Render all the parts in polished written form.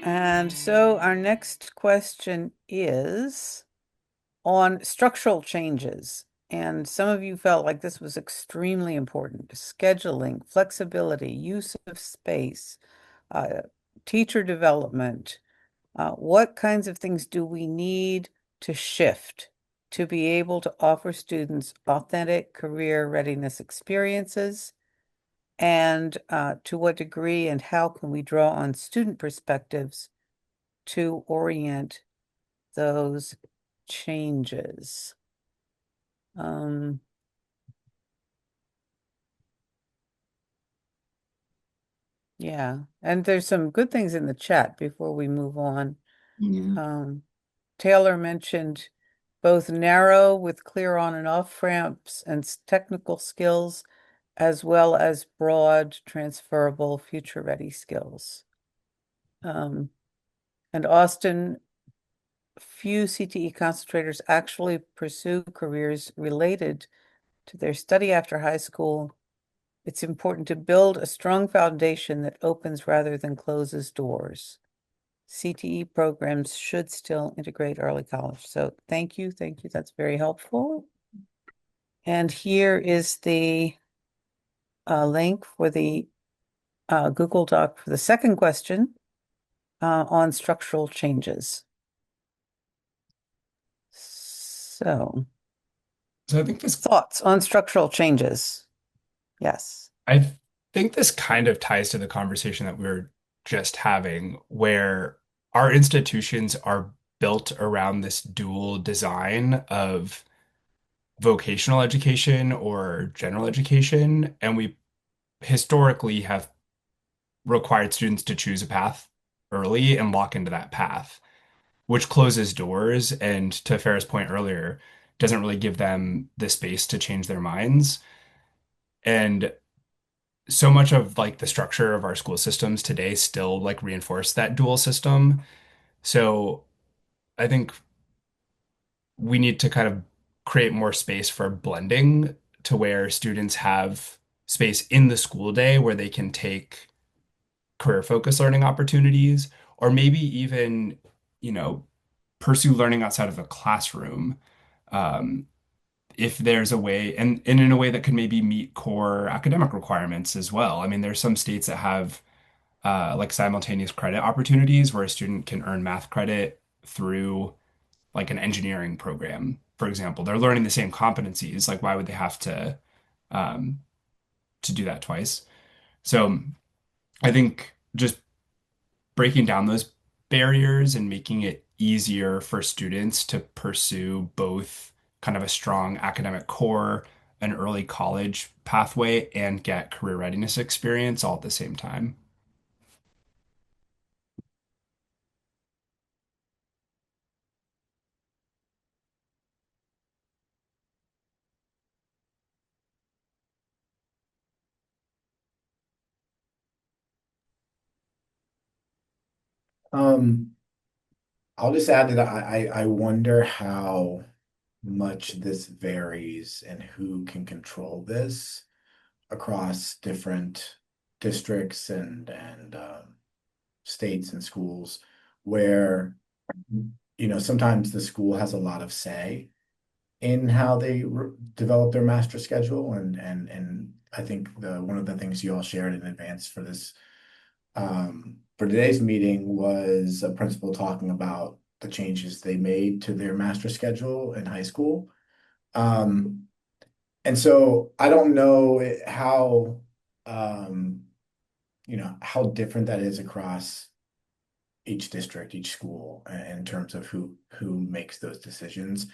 And so our next question is on structural changes. And some of you felt like this was extremely important. Scheduling, flexibility, use of space, uh, teacher development. What kinds of things do we need to shift to be able to offer students authentic career readiness experiences? And to what degree and how can we draw on student perspectives to orient those changes? Um, yeah, and there's some good things in the chat before we move on. Yeah. Um, Taylor mentioned both narrow with clear on and off ramps and technical skills, as well as broad, transferable, future-ready skills. Um, and Austin, few CTE concentrators actually pursue careers related to their study after high school. It's important to build a strong foundation that opens rather than closes doors. CTE programs should still integrate early college. So thank you. Thank you. That's very helpful. And here is the link for the Google Doc for the second question on structural changes. So, So I think this thoughts on structural changes? Yes. I think this kind of ties to the conversation that we were just having, where our institutions are built around this dual design of vocational education or general education, and we historically have required students to choose a path early and lock into that path, which closes doors and, to Farah's point earlier, doesn't really give them the space to change their minds. And so much of like the structure of our school systems today still like reinforce that dual system. So I think we need to kind of create more space for blending to where students have space in the school day where they can take career focused learning opportunities, or maybe even, you know, pursue learning outside of the classroom. Um, if there's a way, and in a way that could maybe meet core academic requirements as well. I mean, there's some states that have like simultaneous credit opportunities where a student can earn math credit through like an engineering program, for example. They're learning the same competencies. Like, why would they have um, to do that twice? So I think just breaking down those barriers and making it easier for students to pursue both kind of a strong academic core, an early college pathway, and get career readiness experience all at the same time. Um, I'll just add that I wonder how much this varies and who can control this across different districts and states and schools where sometimes the school has a lot of say in how they develop their master schedule and I think the one of the things you all shared in advance for this for today's meeting was a principal talking about the changes they made to their master schedule in high school. Um, and so I don't know how um, how different that is across each district, each school, in terms of who makes those decisions.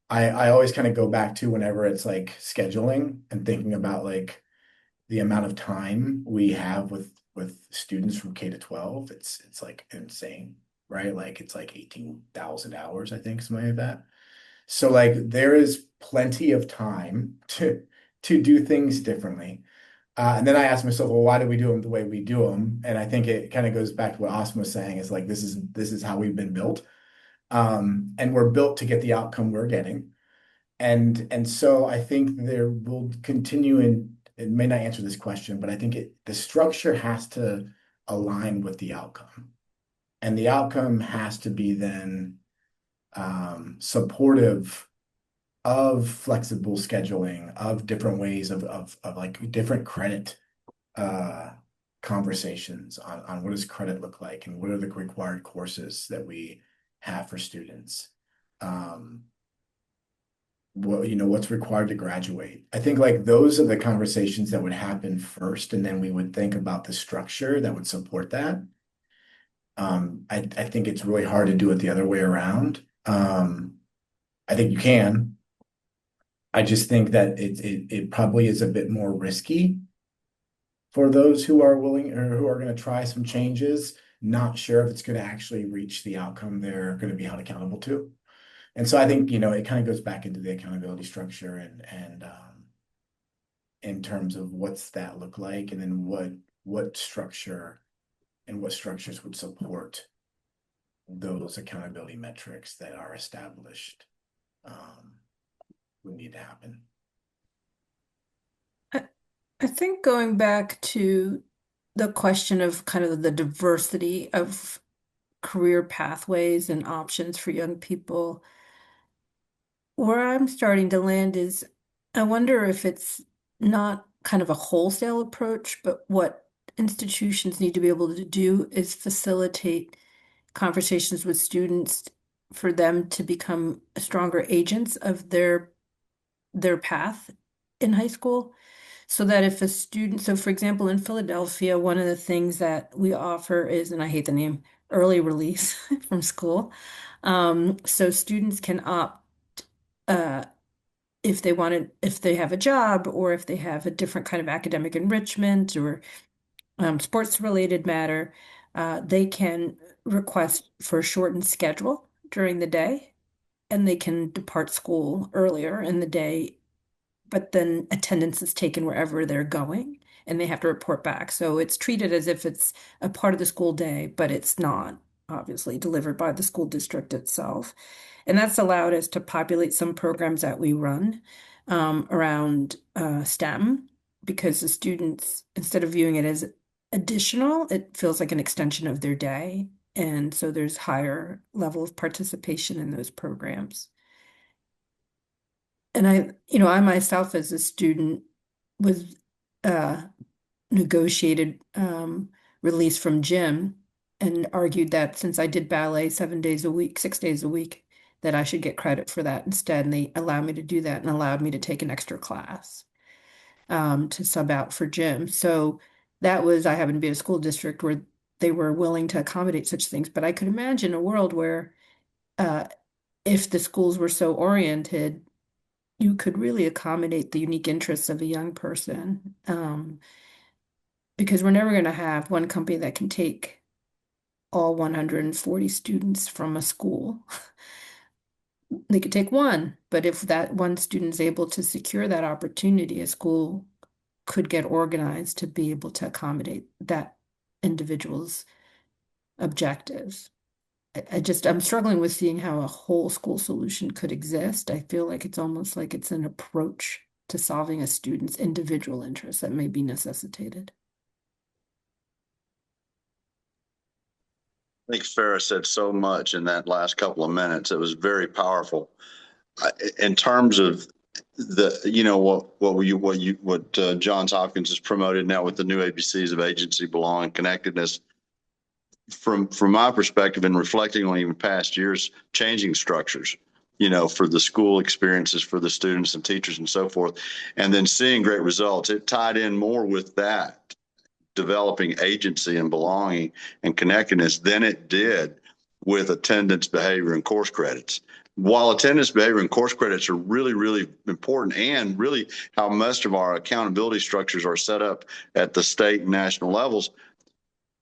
I always kind of go back to whenever it's like scheduling and thinking about like the amount of time we have with students from K to 12. It's like insane, right? Like it's like 18,000 hours, I think, something like that. So like there is plenty of time to do things differently. And then I asked myself, well, why do we do them the way we do them? And I think it kind of goes back to what Austin was saying. Is like this is how we've been built, and we're built to get the outcome we're getting. And so I think there will continue, and it may not answer this question, but I think the structure has to align with the outcome. And the outcome has to be then supportive of flexible scheduling, of different ways of like different credit uh, conversations on what does credit look like and what are the required courses that we have for students. Um, what's required to graduate. I think like those are the conversations that would happen first, and then we would think about the structure that would support that. I think it's really hard to do it the other way around. I think you can. I just think that it probably is a bit more risky for those who are willing or who are going to try some changes, not sure if it's going to actually reach the outcome they're going to be held accountable to. And so I think, it kind of goes back into the accountability structure and in terms of what's that look like, and then what structure and what structures would support those accountability metrics that are established would need to happen. I, I think going back to the question of kind of the diversity of career pathways and options for young people, where I'm starting to land is I wonder if it's not kind of a wholesale approach, but what institutions need to be able to do is facilitate conversations with students for them to become stronger agents of their path in high school. So that if a student, so for example, in Philadelphia, one of the things that we offer is, and I hate the name, early release from school. So students can opt uh, if they have a job or if they have a different kind of academic enrichment or sports related matter, they can request for a shortened schedule during the day and they can depart school earlier in the day, but then attendance is taken wherever they're going and they have to report back. So it's treated as if it's a part of the school day, but it's not obviously delivered by the school district itself. And that's allowed us to populate some programs that we run around STEM because the students, instead of viewing it as additional, it feels like an extension of their day. And so there's higher level of participation in those programs. And I myself as a student was negotiated release from gym and argued that since I did ballet 7 days a week, 6 days a week, that I should get credit for that instead. And they allowed me to do that and allowed me to take an extra class to sub out for gym. So that was, I happened to be at a school district where they were willing to accommodate such things. But I could imagine a world where uh, if the schools were so oriented, you could really accommodate the unique interests of a young person. Because we're never going to have one company that can take all 140 students from a school. They could take one, but if that one student is able to secure that opportunity, a school could get organized to be able to accommodate that individual's objectives. I'm struggling with seeing how a whole school solution could exist. I feel like it's almost like it's an approach to solving a student's individual interests that may be necessitated. I think Farah said so much in that last couple of minutes. It was very powerful. In terms of what Johns Hopkins has promoted now with the new ABCs of agency, belonging, connectedness. From my perspective and reflecting on even past years, changing structures, for the school experiences for the students and teachers and so forth, and then seeing great results. It tied in more with that, developing agency and belonging and connectedness than it did with attendance, behavior, and course credits. While attendance, behavior, and course credits are really, really important and really how most of our accountability structures are set up at the state and national levels,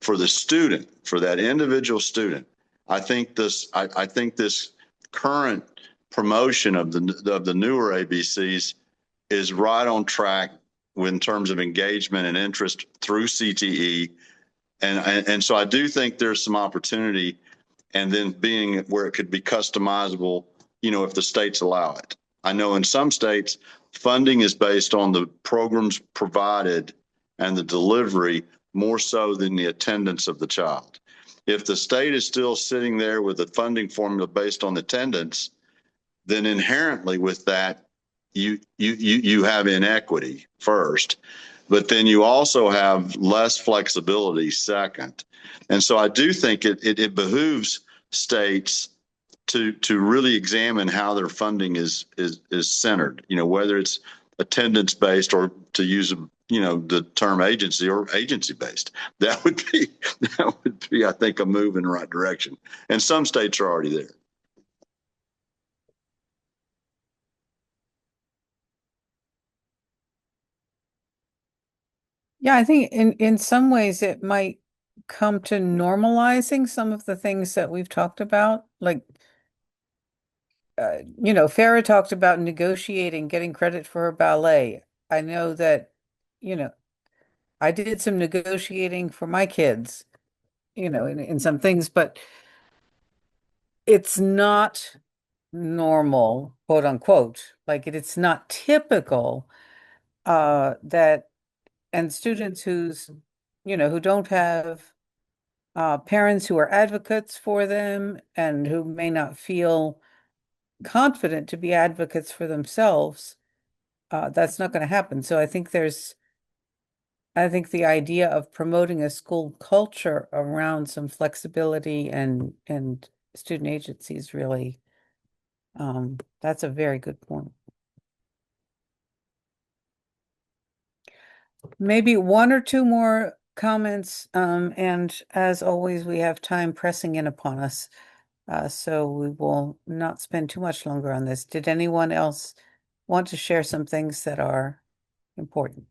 for the student, for that individual student, I think this current promotion of the newer ABCs is right on track in terms of engagement and interest through CTE. And so I do think there's some opportunity, and then being where it could be customizable, if the states allow it. I know in some states, funding is based on the programs provided and the delivery more so than the attendance of the child. If the state is still sitting there with a funding formula based on attendance, then inherently with that, you have inequity first, but then you also have less flexibility second. And so I do think it behooves states to really examine how their funding is centered, whether it's attendance based or, to use the term agency, or agency based. That would be I think, a move in the right direction. And some states are already there. Yeah, I think in some ways it might come to normalizing some of the things that we've talked about. Like, Farah talked about negotiating, getting credit for her ballet. I know that, you know, I did some negotiating for my kids, in some things, but it's not normal, quote unquote. Like it's not typical that and students who don't have parents who are advocates for them and who may not feel confident to be advocates for themselves, that's not going to happen. So I think the idea of promoting a school culture around some flexibility and student agency is really, that's a very good point. Maybe one or two more comments, and as always, we have time pressing in upon us. So we will not spend too much longer on this. Did anyone else want to share some things that are important?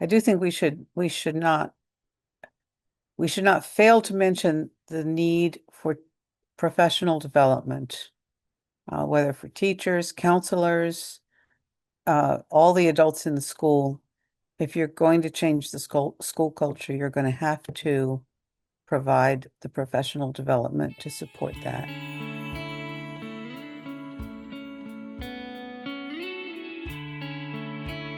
I do think we should not fail to mention the need for professional development, whether for teachers, counselors, all the adults in the school. If you're going to change the school culture, you're going to have to provide the professional development to support that.